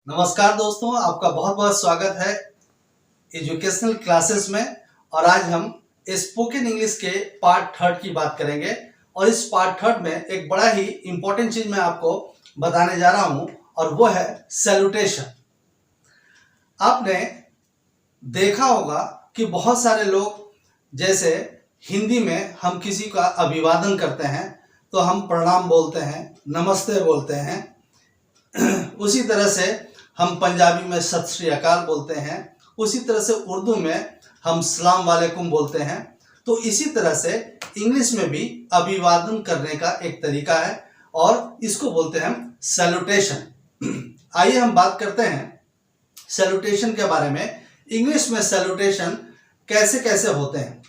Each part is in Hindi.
नमस्कार दोस्तों, आपका बहुत बहुत स्वागत है एजुकेशनल क्लासेस में। और आज हम स्पोकन इंग्लिश के पार्ट थर्ड की बात करेंगे। और इस पार्ट थर्ड में एक बड़ा ही इंपॉर्टेंट चीज मैं आपको बताने जा रहा हूं और वो है सैल्यूटेशन। आपने देखा होगा कि बहुत सारे लोग, जैसे हिंदी में हम किसी का अभिवादन करते हैं तो हम प्रणाम बोलते हैं, नमस्ते बोलते हैं। उसी तरह से हम पंजाबी में सत श्री अकाल बोलते हैं, उसी तरह से उर्दू में हम सलाम वालेकुम बोलते हैं। तो इसी तरह से इंग्लिश में भी अभिवादन करने का एक तरीका है और इसको बोलते हैं सैल्यूटेशन। आइए हम बात करते हैं सैल्यूटेशन के बारे में। इंग्लिश में सैल्यूटेशन कैसे कैसे होते हैं।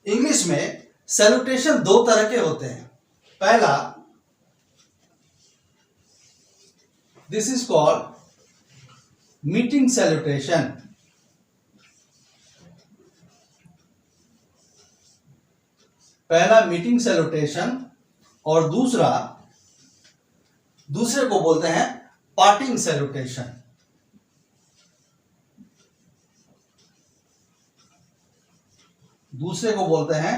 इंग्लिश में सैल्यूटेशन दो तरह के होते हैं। पहला, this is called meeting salutation. पहला मीटिंग सैल्यूटेशन और दूसरे को बोलते हैं पार्टिंग सैल्यूटेशन। दूसरे को बोलते हैं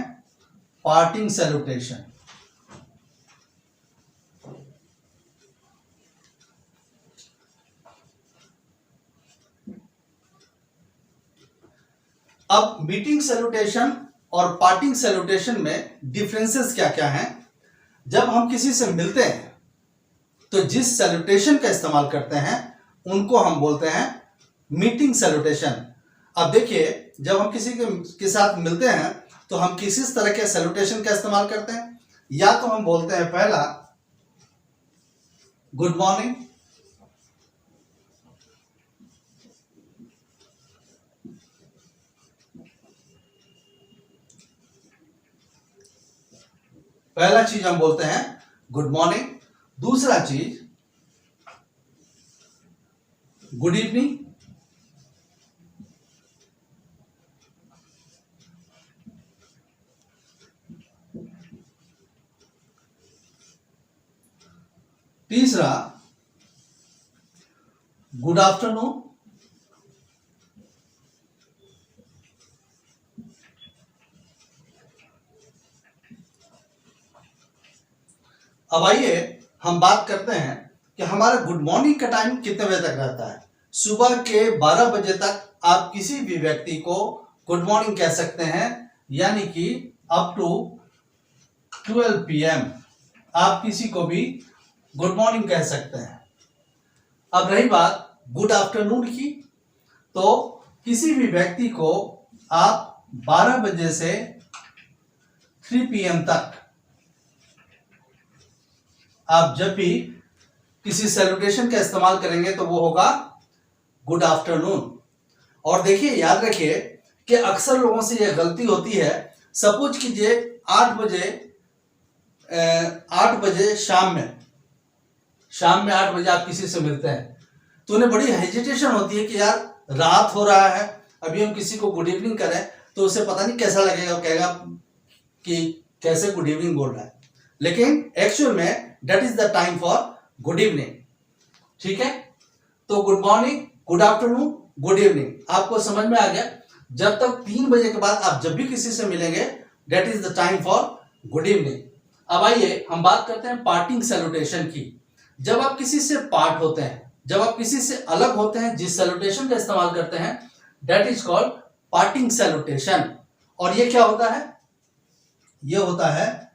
पार्टिंग सैल्यूटेशन। अब मीटिंग सैल्यूटेशन और पार्टिंग सैल्यूटेशन में डिफरेंसेस क्या क्या हैं। जब हम किसी से मिलते हैं तो जिस सैल्यूटेशन का इस्तेमाल करते हैं उनको हम बोलते हैं मीटिंग सैल्यूटेशन। अब देखिए, जब हम किसी के साथ मिलते हैं तो हम किसी तरह के सैल्यूटेशन का इस्तेमाल करते हैं। या तो हम बोलते हैं पहला गुड मॉर्निंग, पहला चीज हम बोलते हैं गुड मॉर्निंग। दूसरा चीज गुड इवनिंग। तीसरा गुड आफ्टरनून। अब आइए हम बात करते हैं कि हमारा गुड मॉर्निंग का टाइम कितने बजे तक रहता है। सुबह के 12 बजे तक आप किसी भी व्यक्ति को गुड मॉर्निंग कह सकते हैं, यानी कि अप टू 12 PM आप किसी को भी गुड मॉर्निंग कह सकते हैं। अब रही बात गुड आफ्टरनून की, तो किसी भी व्यक्ति को आप 12 बजे से 3 PM तक आप जब भी किसी सैल्यूटेशन का इस्तेमाल करेंगे तो वो होगा गुड आफ्टरनून। और देखिए, याद रखिए कि अक्सर लोगों से यह गलती होती है। सपोज कीजिए 8 बजे शाम में 8 बजे आप किसी से मिलते हैं तो उन्हें बड़ी हेजिटेशन होती है कि यार रात हो रहा है, अभी हम किसी को गुड इवनिंग करें तो उसे पता नहीं कैसा लगेगा, कहेगा कि कैसे गुड इवनिंग बोल रहा है। लेकिन एक्चुअल में that is the time for good evening. ठीक है, तो good morning, good afternoon, good evening आपको समझ में आ गया। जब तक 3 बजे के बाद आप जब भी किसी से मिलेंगे that is the time for good evening. अब आइए हम बात करते हैं पार्टिंग सैल्यूटेशन की। जब आप किसी से पार्ट होते हैं, जब आप किसी से अलग होते हैं, जिस सैल्यूटेशन का इस्तेमाल करते हैं that is called parting salutation. और ये क्या होता है? ये होता है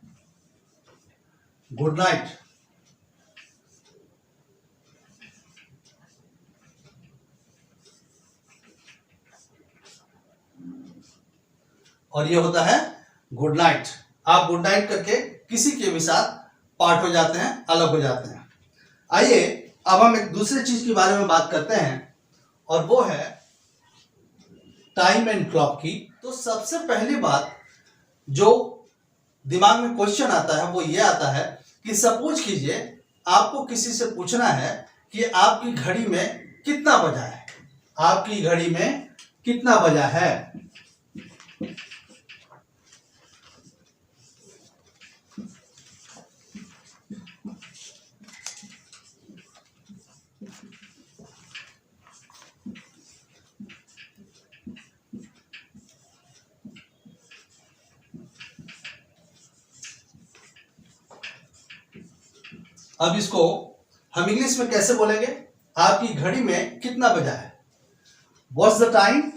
गुड नाइट। और ये होता है गुड नाइट। आप गुड नाइट करके किसी के भी साथ पार्ट हो जाते हैं, अलग हो जाते हैं। आइए अब हम एक दूसरे चीज के बारे में बात करते हैं और वो है टाइम एंड क्लॉक की। तो सबसे पहली बात जो दिमाग में क्वेश्चन आता है वो ये आता है कि सपोज कीजिए आपको किसी से पूछना है कि आपकी घड़ी में कितना बजा है। आपकी घड़ी में कितना बजा है? अब इसको हम इंग्लिश में कैसे बोलेंगे? आपकी घड़ी में कितना बजा है? What's the time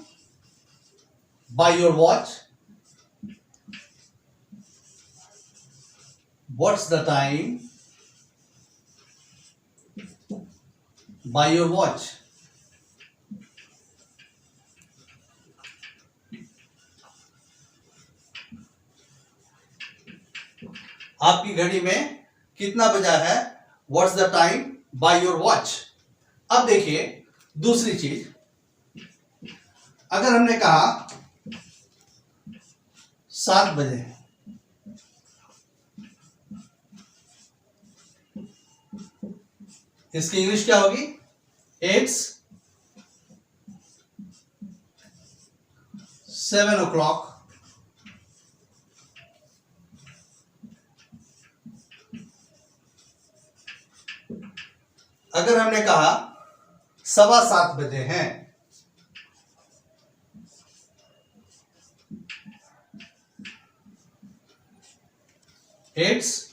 by your watch? What's the time by your watch? आपकी घड़ी में कितना बजा है? What's the time by your watch? अब देखिए दूसरी चीज, अगर हमने कहा 7 बजे, इसकी इंग्लिश क्या होगी? It's 7 o'clock. अगर हमने कहा 7:15 बजे हैं, इट्स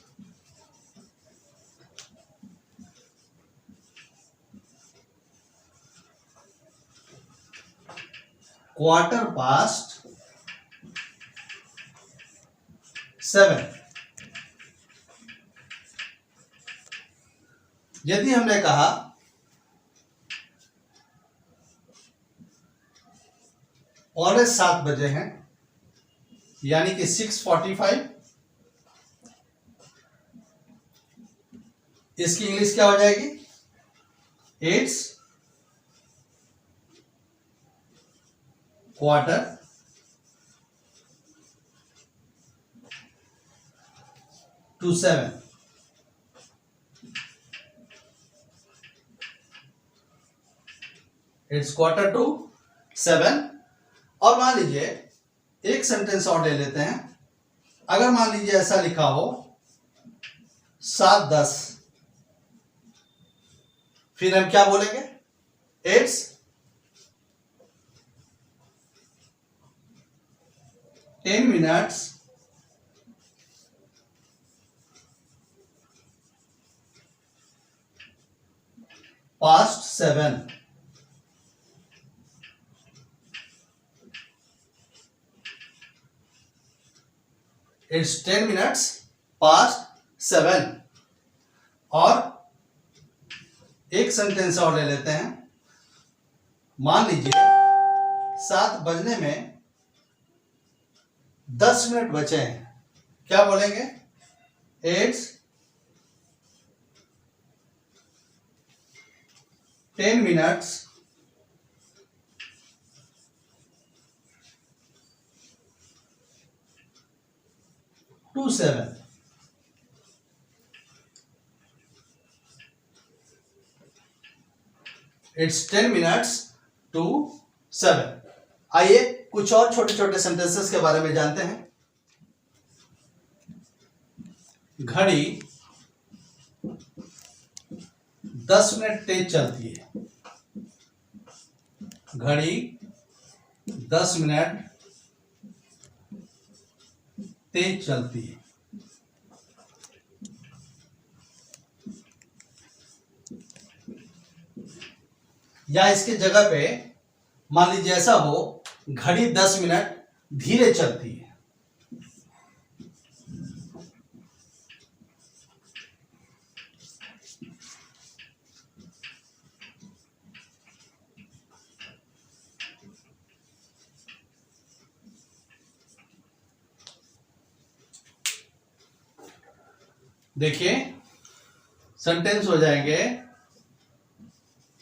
7:15. यदि हमने कहा 7:15 बजे हैं, यानी कि 6:45, इसकी इंग्लिश क्या हो जाएगी? इट्स 6:45. इट्स 6:45. और मान लीजिए एक सेंटेंस और ले लेते हैं। अगर मान लीजिए ऐसा लिखा हो 7:10, फिर हम क्या बोलेंगे? It's 10 minutes past 7. It's 10 minutes past 7. और एक सेंटेंस और ले लेते हैं। मान लीजिए 7 बजने में 10 मिनट बचे हैं, क्या बोलेंगे? It's 10 minutes to 7. It's 10 minutes to 7. आइए कुछ और छोटे छोटे सेंटेंसेस के बारे में जानते हैं। घड़ी 10 मिनट तेज चलती है। घड़ी 10 मिनट तेज चलती है। या इसके जगह पे मान लीजिए ऐसा हो, घड़ी 10 मिनट धीरे चलती है। देखिए सेंटेंस हो जाएंगे,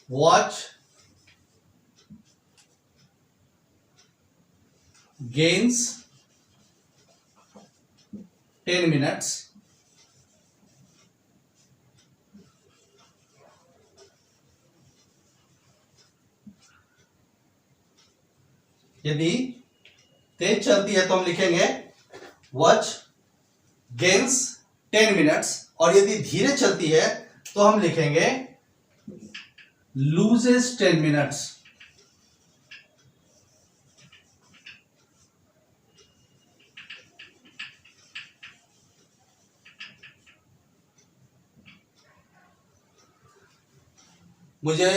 वॉच gains 10 minutes, यदि तेज चलती है तो हम लिखेंगे वॉच गेन्स 10 मिनट्स, और यदि धीरे चलती है तो हम लिखेंगे लूजेस 10 मिनट्स। मुझे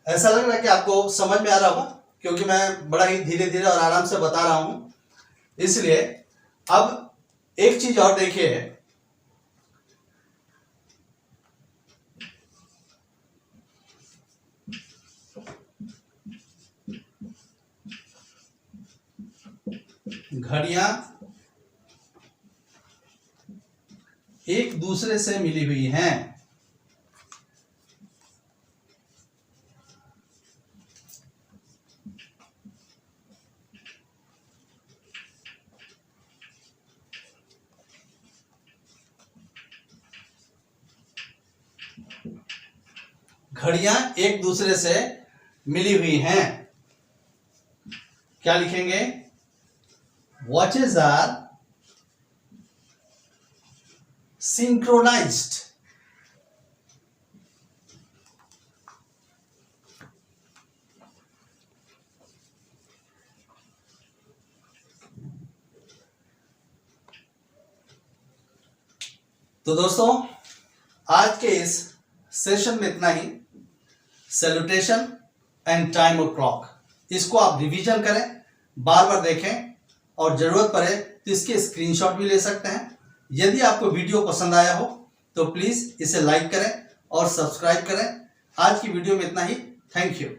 ऐसा लग रहा है कि आपको समझ में आ रहा होगा, क्योंकि मैं बड़ा ही धीरे धीरे और आराम से बता रहा हूं। इसलिए अब एक चीज और देखिए, घड़ियां एक दूसरे से मिली हुई हैं। घड़ियां एक दूसरे से मिली हुई हैं। क्या लिखेंगे? Watches are synchronised. तो दोस्तों, आज के इस सेशन में इतना ही। सैल्यूटेशन एंड टाइम और क्लॉक, इसको आप रिवीजन करें, बार बार देखें, और जरूरत पड़े तो इसके स्क्रीनशॉट भी ले सकते हैं। यदि आपको वीडियो पसंद आया हो तो प्लीज इसे लाइक करें और सब्सक्राइब करें। आज की वीडियो में इतना ही। Thank you.